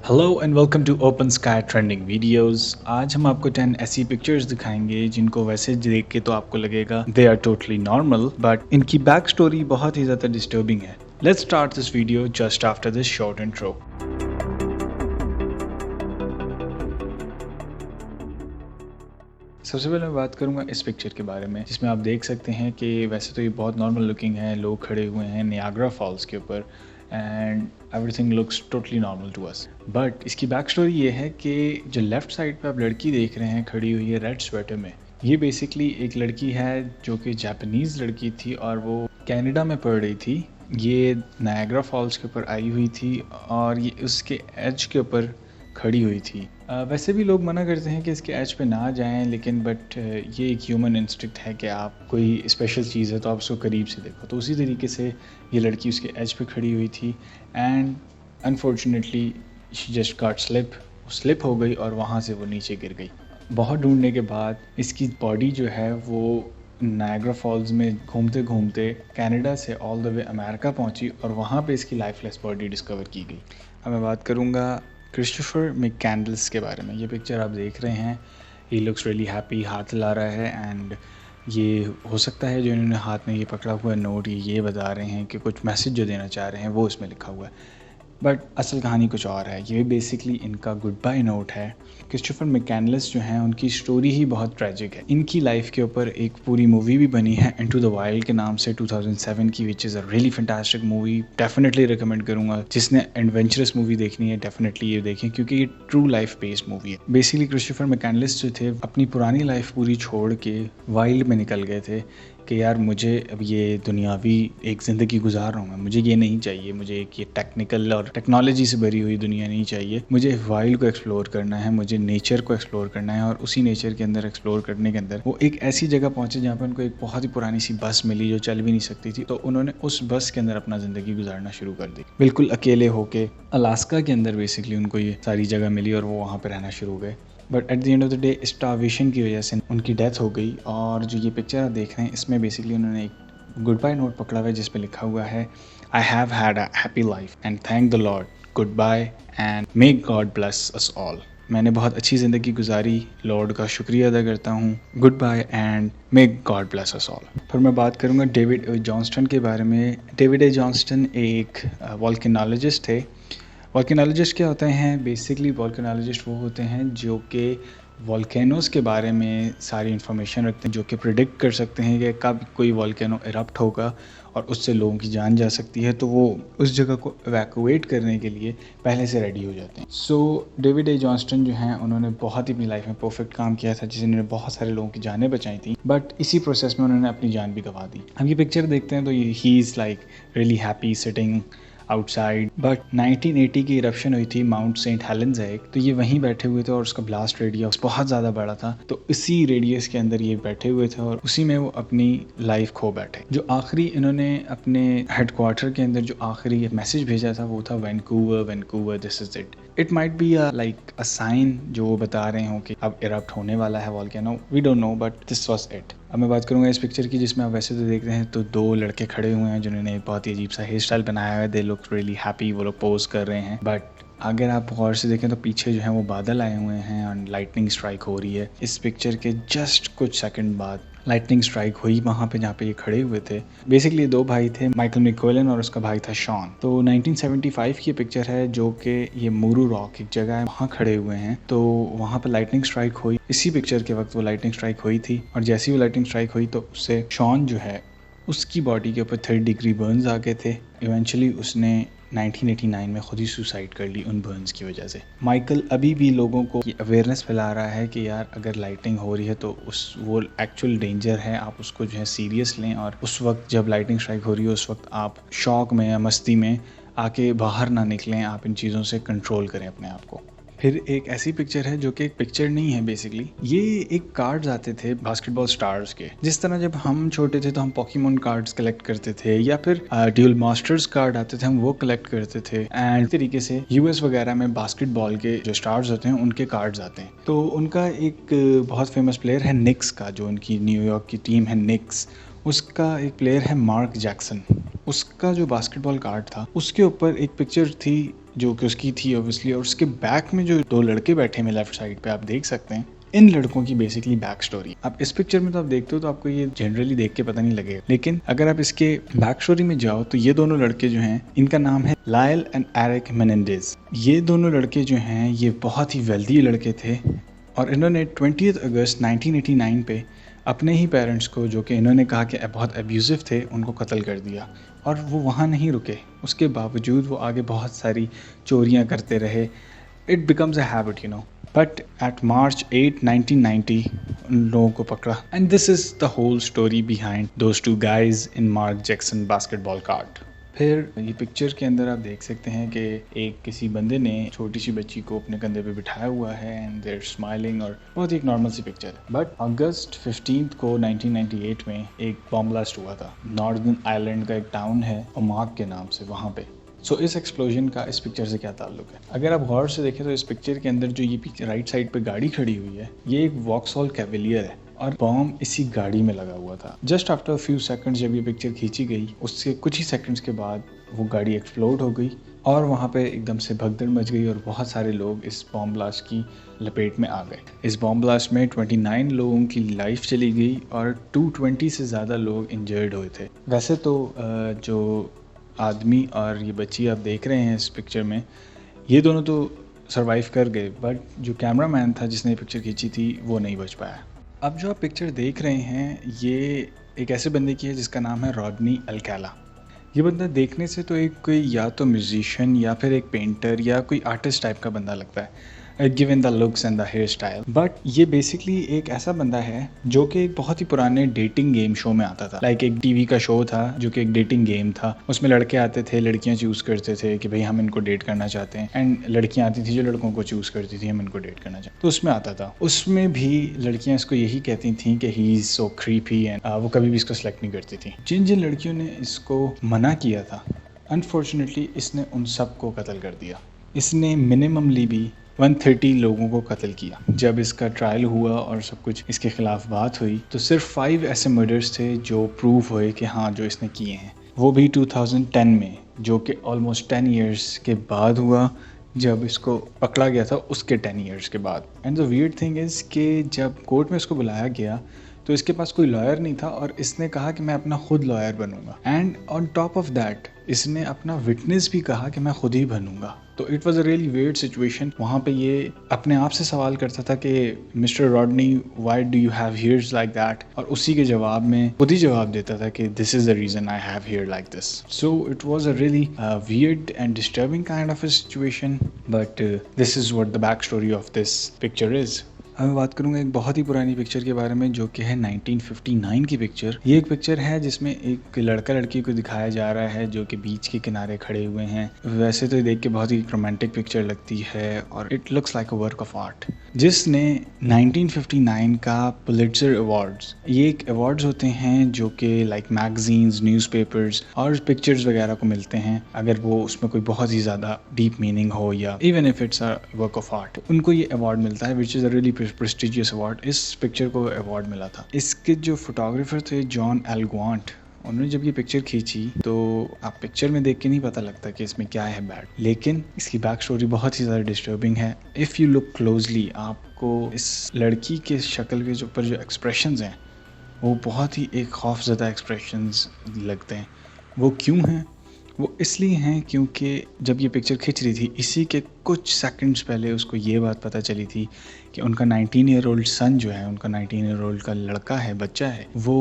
Hello and welcome to open sky trending videos. आज हम आपको 10 ऐसी पिक्चर्स दिखाएंगे जिनको वैसे देख के तो आपको लगेगा they are totally normal, but इनकी बैक स्टोरी बहुत ही ज़्यादा डिस्टर्बिंग है। Let's start this video just after this short intro. सबसे पहले मैं बात करूंगा इस पिक्चर के बारे में, जिसमें आप देख सकते हैं कि वैसे तो ये बहुत नॉर्मल लुकिंग है। लोग खड़े हुए हैं नियाग्रा फॉल्स के ऊपर and everything looks totally normal to us. But इसकी बैक स्टोरी ये है कि जो लेफ्ट साइड पे आप लड़की देख रहे हैं खड़ी हुई है रेड स्वेटर में, ये बेसिकली एक लड़की है जो कि जापानीज़ लड़की थी और वो कनाडा में पढ़ रही थी। ये नायग्रा फॉल्स के ऊपर आई हुई थी और ये उसके एज के ऊपर खड़ी हुई थी। वैसे भी लोग मना करते हैं कि इसके एज पे ना जाएं, लेकिन बट ये एक ह्यूमन इंस्टिंक्ट है कि आप कोई स्पेशल चीज़ है तो आप उसको करीब से देखो। तो उसी तरीके से ये लड़की उसके एज पे खड़ी हुई थी and unfortunately she just got slip हो गई और वहाँ से वो नीचे गिर गई। बहुत ढूंढने के बाद इसकी बॉडी जो है वो नायग्रा फॉल्स में घूमते घूमते कनाडा से ऑल द वे अमेरिका पहुंची और वहाँ पे इसकी लाइफलेस बॉडी डिस्कवर की गई। अब मैं बात करूँगा क्रिस्टोफर मैककैंडल्स के बारे में। ये पिक्चर आप देख रहे हैं, ही लुक्स रियली हैप्पी, हाथ हिला रहा है एंड ये हो सकता है जो इन्होंने हाथ में ये पकड़ा हुआ नोट ये बता रहे हैं कि कुछ मैसेज जो देना चाह रहे हैं वो इसमें लिखा हुआ है। बट असल कहानी कुछ और है। ये बेसिकली इनका गुड बाय नोट है। क्रिस्टोफर मैककैंडल्स जो हैं उनकी स्टोरी ही बहुत ट्रैजिक है। इनकी लाइफ के ऊपर एक पूरी मूवी भी बनी है इनटू द वाइल्ड के नाम से 2007 की, which is a really fantastic movie. Definitely recommend करूँगा, जिसने एडवेंचरस मूवी देखनी है डेफिनेटली ये देखें क्योंकि ये ट्रू लाइफ बेस्ड मूवी है। बेसिकली क्रिस्टोफर मैककैंडल्स जो थे अपनी पुरानी लाइफ पूरी छोड़ के वाइल्ड में निकल गए थे कि यार मुझे अब ये दुनियावी एक ज़िंदगी गुजार रहा हूँ मैं, मुझे ये नहीं चाहिए, मुझे एक ये टेक्निकल और टेक्नोलॉजी से भरी हुई दुनिया नहीं चाहिए। मुझे वाइल्ड को एक्सप्लोर करना है, मुझे नेचर को एक्सप्लोर करना है। और उसी नेचर के अंदर एक्सप्लोर करने के अंदर वो एक ऐसी जगह पहुँचे जहाँ पर उनको एक बहुत ही पुरानी सी बस मिली जो चल भी नहीं सकती थी। तो उन्होंने उस बस के अंदर अपना ज़िंदगी गुजारना शुरू कर दी, बिल्कुल अकेले होके। अलास्का के अंदर बेसिकली उनको ये सारी जगह मिली और वो वहाँ पर रहना शुरू हो गए। But at the end of the day starvation की वजह से उनकी डेथ हो गई। और जो ये पिक्चर आप देख रहे हैं इसमें बेसिकली उन्होंने एक गुड बाय नोट पकड़ा हुआ है जिस पे लिखा हुआ है, I have had a happy life and thank the Lord, goodbye and may God bless us all. मैंने बहुत अच्छी ज़िंदगी गुजारी, लॉर्ड का शुक्रिया अदा करता हूँ, goodbye and may God bless us all. फिर मैं बात करूँगा डेविड ए जॉनस्टन के बारे में। डेविड ए जॉनस्टन एक वॉल्केनोलॉजिस्ट थे। वॉल्केनोलॉजिस्ट क्या होते हैं? बेसिकली वॉल्केनोलॉजिस्ट वो होते हैं जो कि वॉल्केनोज़ के बारे में सारी इन्फॉर्मेशन रखते हैं, जो कि प्रिडिक्ट कर सकते हैं कि कब कोई वॉल्केनो इरप्ट होगा और उससे लोगों की जान जा सकती है। तो वो उस जगह को इवैक्यूएट करने के लिए पहले से रेडी हो जाते हैं। सो डेविड ए जॉनस्टन जो हैं उन्होंने बहुत ही अपनी लाइफ में परफेक्ट काम किया था जिन्होंने बहुत सारे लोगों की जानें बचाई थी। बट इसी प्रोसेस में उन्होंने अपनी जान भी गंवा दी। हम ये पिक्चर देखते हैं तो he is like really happy sitting outside. But 1980 की इरप्शन हुई थी माउंट सेंट हेलेंस है एक, तो ये वहीं बैठे हुए थे और उसका ब्लास्ट रेडियस बहुत ज़्यादा बड़ा था। तो इसी रेडियस के अंदर ये बैठे हुए थे और उसी में वो अपनी लाइफ खो बैठे। जो आखिरी इन्होंने अपने हेडक्वार्टर के अंदर जो आखिरी मैसेज भेजा था वो था Vancouver Vancouver this is it. It might be like a sign जो वो बता रहे हो कि अब इरप्ट होने वाला है volcano, we don't know but this was it. अब मैं बात करूंगा इस पिक्चर की जिसमें आप वैसे तो देख रहे हैं तो दो लड़के खड़े हुए हैं जिन्होंने बहुत ही अजीब सा हेयर स्टाइल बनाया हुआ है। दे लुक रियली हैप्पी, वो लोग पोज कर रहे हैं। बट अगर आप गौर से देखें तो पीछे जो है वो बादल आए हुए हैं और लाइटनिंग स्ट्राइक हो रही है। इस पिक्चर के जस्ट कुछ सेकंड बाद लाइटनिंग स्ट्राइक हुई वहाँ पे जहाँ पे ये खड़े हुए थे। बेसिकली दो भाई थे, माइकल मैककोलन और उसका भाई था शॉन। तो 1975 की पिक्चर है जो कि ये मूरू रॉक एक जगह है, वहाँ खड़े हुए हैं। तो वहाँ पे लाइटनिंग स्ट्राइक हुई। इसी पिक्चर के वक्त वो लाइटनिंग स्ट्राइक हुई थी और जैसी वो लाइटनिंग स्ट्राइक हुई तो उससे शॉन जो है उसकी बॉडी के ऊपर 3rd डिग्री बर्न्स आ गए थे। इवेंचुअली उसने 1989 में खुद ही सुसाइड कर ली उन बर्न्स की वजह से। माइकल अभी भी लोगों को अवेयरनेस फैला रहा है कि यार अगर लाइटिंग हो रही है तो वो एक्चुअल डेंजर है, आप उसको जो है सीरियस लें और उस वक्त जब लाइटिंग स्ट्राइक हो रही है उस वक्त आप शौक में या मस्ती में आके बाहर ना निकलें, आप इन चीज़ों से कंट्रोल करें अपने आप को। फिर एक ऐसी पिक्चर है जो कि एक पिक्चर नहीं है, बेसिकली ये एक कार्ड्स आते थे बास्केटबॉल स्टार्स के। जिस तरह जब हम छोटे थे तो हम पोकेमोन कार्ड्स कलेक्ट करते थे या फिर ड्यूल मास्टर्स कार्ड आते थे हम वो कलेक्ट करते थे। एंड तरीके से यूएस वगैरह में बास्केटबॉल के जो स्टार्स होते हैं उनके कार्ड्स आते हैं। तो उनका एक बहुत फेमस प्लेयर है निक्स का, जो उनकी न्यूयॉर्क की टीम है निक्स, उसका एक प्लेयर है मार्क जैक्सन। उसका जो बास्केटबॉल कार्ड था उसके ऊपर एक पिक्चर थी जो कि उसकी थी ऑब्वियसली, और उसके बैक में जो दो लड़के बैठे हैं लेफ्ट साइड पे आप देख सकते हैं, इन लड़कों की बेसिकली बैक स्टोरी। अब इस पिक्चर में तो आप देखते हो तो आपको ये जनरली देख के पता नहीं लगेगा, लेकिन अगर आप इसके बैक स्टोरी में जाओ तो ये दोनों लड़के जो हैं इनका नाम है लायल एंड एरिक मेनेंडेज। ये दोनों लड़के जो हैं ये बहुत ही वेल्दी लड़के थे और इन्होंने 20 अगस्त 1989 पे अपने ही पेरेंट्स को, जो कि इन्होंने कहा कि बहुत अब्यूज़िव थे, उनको कत्ल कर दिया। और वो वहाँ नहीं रुके, उसके बावजूद वो आगे बहुत सारी चोरियाँ करते रहे। It becomes a habit you know, but at March 8, 1990 उन लोगों को पकड़ा। And this is the whole story behind those two guys in Mark Jackson basketball card. फिर ये पिक्चर के अंदर आप देख सकते हैं कि एक किसी बंदे ने छोटी सी बच्ची को अपने कंधे पे बिठाया हुआ है एंड देयर स्माइलिंग, और बहुत ही एक नॉर्मल सी पिक्चर है। बट अगस्त 15 को 1998 में एक बॉम्ब ब्लास्ट हुआ था। नॉर्दर्न आयरलैंड का एक टाउन है ओमाक के नाम से, वहाँ पे। सो इस एक्सप्लोजन का इस पिक्चर से क्या ताल्लुक है? अगर आप गौर से देखें तो इस पिक्चर के अंदर जो ये राइट साइड पे गाड़ी खड़ी हुई है, ये एक वॉक्सहॉल कैवेलियर है और बॉम्ब इसी गाड़ी में लगा हुआ था। जस्ट आफ्टर फ्यू सेकंड्स जब ये पिक्चर खींची गई, उससे कुछ ही सेकंड्स के बाद वो गाड़ी एक्सप्लोड हो गई और वहाँ पे एकदम से भगदड़ मच गई और बहुत सारे लोग इस बॉम्ब ब्लास्ट की लपेट में आ गए। इस बॉम्ब ब्लास्ट में 29 लोगों की लाइफ चली गई और 220 से ज़्यादा लोग इंजर्ड हुए थे। वैसे तो जो आदमी और ये बच्ची आप देख रहे हैं इस पिक्चर में, ये दोनों तो सर्वाइव कर गए, बट जो कैमरामैन था जिसने ये पिक्चर खींची थी वो नहीं बच पाया। अब जो आप पिक्चर देख रहे हैं ये एक ऐसे बंदे की है जिसका नाम है रॉडनी अल्कैला। ये बंदा देखने से तो एक कोई या तो म्यूजिशियन या फिर एक पेंटर या कोई आर्टिस्ट टाइप का बंदा लगता है, given the looks and the hair style. But ये बेसिकली एक ऐसा बंदा है जो कि एक बहुत ही पुराने डेटिंग गेम शो में आता था। लाइक एक टीवी का शो था जो कि एक डेटिंग गेम था। उसमें लड़के आते थे, लड़कियां चूज़ करते थे कि भाई हम इनको डेट करना चाहते हैं, एंड लड़कियां आती थी जो लड़कों को चूज़ करती थी हम इनको डेट करना चाहते हैं। तो उसमें आता था, उसमें भी लड़कियां इसको यही कहती थी कि he is so creepy, and वो कभी भी इसको सेलेक्ट नहीं करती थी। जिन जिन लड़कियों ने इसको मना किया था, अनफॉर्चुनेटली इसने उन सबको कत्ल कर दिया। इसने मिनिममली भी 130 लोगों को कत्ल किया। जब इसका ट्रायल हुआ और सब कुछ इसके खिलाफ बात हुई तो सिर्फ 5 ऐसे मर्डर्स थे जो प्रूव हुए कि हाँ जो इसने किए हैं, वो भी 2010 में, जो कि ऑलमोस्ट 10 ईयर्स के बाद हुआ। जब इसको पकड़ा गया था उसके 10 ईयर्स के बाद। And the weird thing is कि जब कोर्ट में इसको बुलाया गया तो इसके पास कोई लॉयर नहीं था और इसने कहा कि मैं अपना खुद लॉयर बनूंगा। And on top of that इसने अपना विटनेस भी कहा कि मैं खुद ही बनूंगा। तो it was a really weird situation. वहाँ पे ये अपने आप से सवाल करता था कि mister Rodney why do you have hairs like that, और उसी के जवाब में खुद ही जवाब देता था कि this is the reason I have hair like this. So it was a really weird and disturbing kind of a situation, but this is what the back story of this picture is. अब मैं बात करूँगा एक बहुत ही पुरानी picture के बारे में जो कि है 1959 की पिक्चर। ये एक पिक्चर है जिसमें एक लड़का लड़की को दिखाया जा रहा है जो कि बीच के किनारे खड़े हुए हैं। वैसे तो ये देख के बहुत ही रोमांटिक पिक्चर लगती है और it looks like a work of art, जिसने 1959 का पुलिट्जर अवार्ड्स, ये एक अवार्ड्स होते हैं जो कि लाइक मैगजीन्स, न्यूज़पेपर्स और पिक्चर्स वगैरह को मिलते हैं अगर वो उसमें कोई बहुत ही ज़्यादा डीप मीनिंग हो या even if it's a work of art, उनको ये अवार्ड मिलता है, which is a really prestigious award. इस पिक्चर को अवार्ड मिला था। इसके जो फोटोग्राफर थे जॉन एल्गवांट, उन्होंने जब ये पिक्चर खींची तो आप पिक्चर में देख के नहीं पता लगता कि इसमें क्या है बैड, लेकिन इसकी बैक स्टोरी बहुत ही ज़्यादा डिस्टर्बिंग है। इफ़ यू लुक क्लोजली आपको इस लड़की के शक्ल के ऊपर जो एक्सप्रेशंस हैं वो बहुत ही एक खौफज़दा एक्सप्रेशंस लगते हैं। वो क्यों हैं? वो इसलिए हैं क्योंकि जब ये पिक्चर खिंच रही थी इसी के कुछ सेकंड्स पहले उसको ये बात पता चली थी कि उनका 19 ईयर ओल्ड सन जो है, उनका 19 ईयर ओल्ड का लड़का है, बच्चा है, वो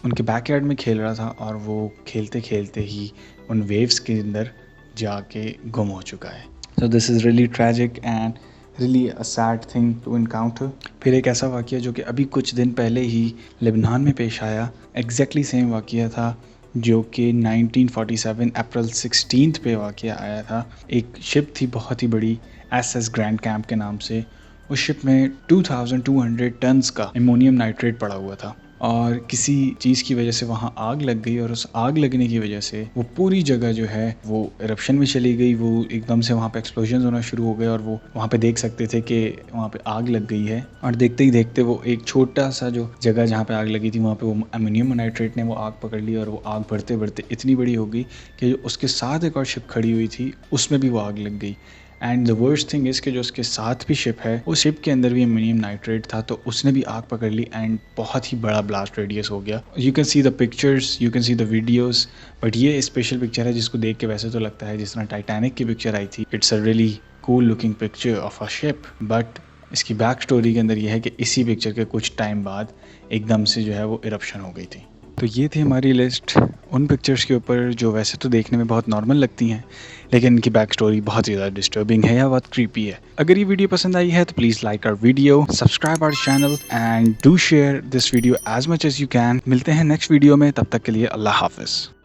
उनके बैकयार्ड में खेल रहा था और वो खेलते खेलते ही उन वेव्स के अंदर जाके गुम हो चुका है। So this is really tragic and really a sad thing to encounter. फिर एक ऐसा वाक़या जो कि अभी कुछ दिन पहले ही लेबनान में पेश आया, एग्जैक्टली सेम वाक़या था जो कि 1947 अप्रैल 16 पे वाक़या आया था। एक शिप थी बहुत ही बड़ी, SS ग्रैंड कैंप के नाम से। उस शिप में 2200 टन्स का अमोनियम नाइट्रेट पड़ा हुआ था और किसी चीज़ की वजह से वहाँ आग लग गई और उस आग लगने की वजह से वो पूरी जगह जो है वो इरप्शन में चली गई। वो एकदम से वहाँ पे एक्सप्लोजन होना शुरू हो गए और वो वहाँ पे देख सकते थे कि वहाँ पे आग लग गई है। और देखते ही देखते वो एक छोटा सा जो जगह जहाँ पे आग लगी थी वहाँ पे वो अमोनियम नाइट्रेट ने वो आग पकड़ ली और वो आग बढ़ते बढ़ते इतनी बड़ी हो गई कि जो उसके साथ एक और शिप खड़ी हुई थी उसमें भी वो आग लग गई। And the worst thing is कि जो उसके साथ भी शिप है उस शिप के अंदर भी अमोनियम नाइट्रेट था, तो उसने भी आग पकड़ ली एंड बहुत ही बड़ा ब्लास्ट रेडियस हो गया। You can see the pictures, you can see the videos, but ये स्पेशल पिक्चर है जिसको देख के वैसे तो लगता है जिस तरह टाइटैनिक की पिक्चर आई थी। It's a really cool looking picture of a ship, but इसकी बैक स्टोरी के अंदर यह है कि इसी पिक्चर के कुछ टाइम बाद एकदम से जो है वो इरप्शन हो गई थी। तो ये थी हमारी लिस्ट उन पिक्चर्स के ऊपर जो वैसे तो देखने में बहुत नॉर्मल लगती हैं, लेकिन इनकी बैक स्टोरी बहुत ज़्यादा डिस्टर्बिंग है या बहुत क्रीपी है। अगर ये वीडियो पसंद आई है तो please like our video, subscribe our channel and do share this video as much as you can. मिलते हैं नेक्स्ट वीडियो में, तब तक के लिए अल्लाह हाफिज़।